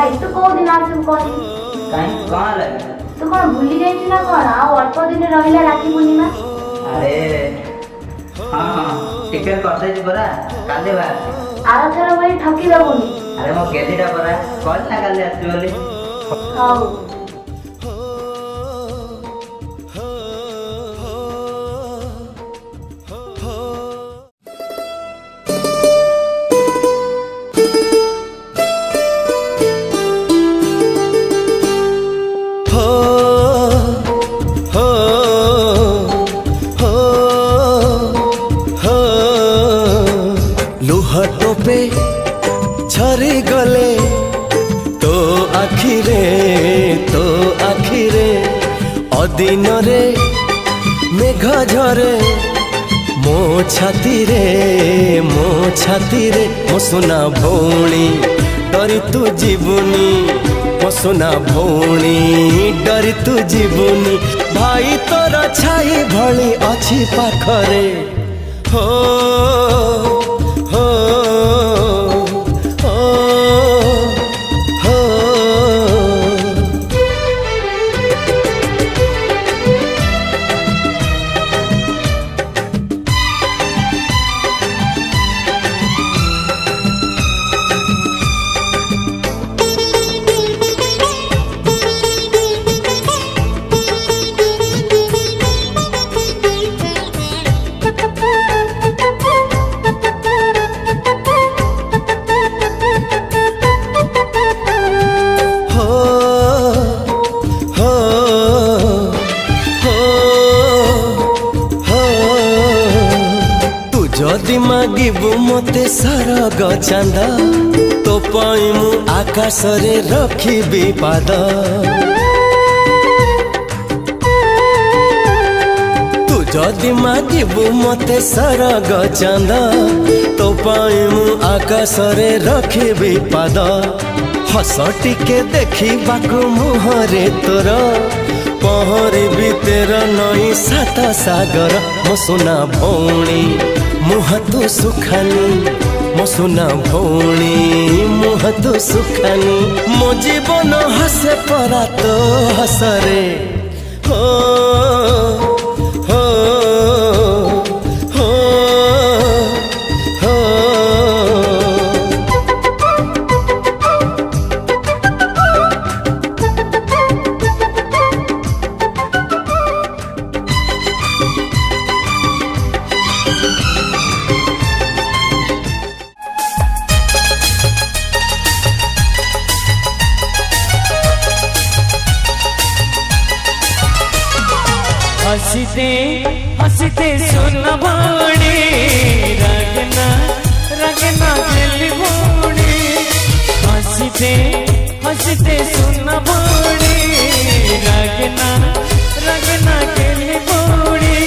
भाई तू को दिन आसु कौन कहीं कौन लगे तू कौन भूली जाइछु ना कौन आ अल्प दिन रहिला राखी पूर्णिमा अरे हाँ टिकट करते परा काले बाहर आर थर भाई ठकी दबुनी अरे मो केदिटा परा कल ना काले आसु बोली हां झरी गले तो आखिरे अदिन रे मेघ झरे मो छाती रे मो सुना भौणी डरी तू जीवनी मो सुना भौणी डरी तू जीवनी भाई तोर छाई भली अच्छी पाखरे हो जदि मागिबु मते सरग चांदा तो पाई मु आकाश रे रखिबी पाद तू जदि मागिबु मते सरग चांदा तो पाई मु आकाश रे रखिबी पाद हस टिके देखिबाकु मुहरे तोर पहरी भीतर नई सात सागर मो सुना भौणी मुह तू सुखानी मो सुना भौणी मुह तू सुखानी मो जीवन हसे परा तो हसरे हो हो हो हो हंसते हंसते सुन भाणी रगना रगना दिल भोणी हंसते हंसते सुन भाणी रगना रगना दिल भोणी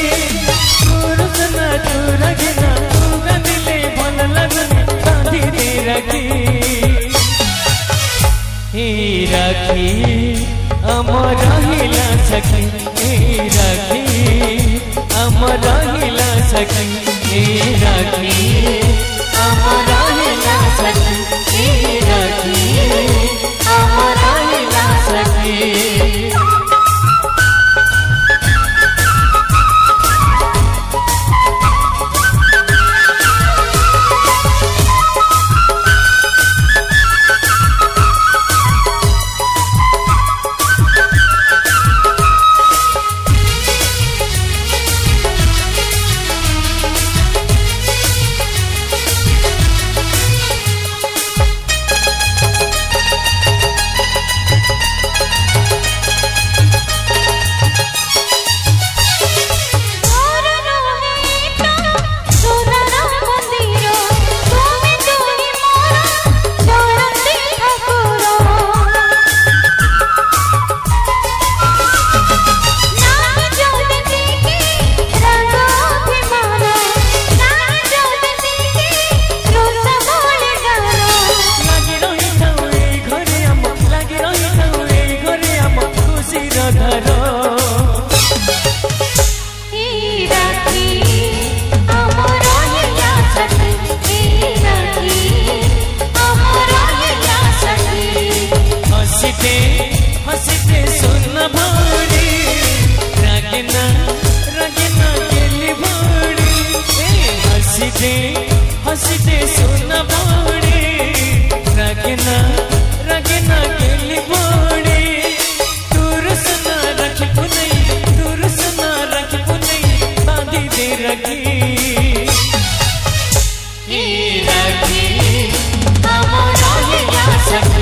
सुरसना तू रगना तू गदिले भल लगने कांधी दे राखी अमर हिला सखी राखी अमर हिला सखी राखी अमर हिला सखी राखी अमर हिला सखी ए राखी हम रहिला सखी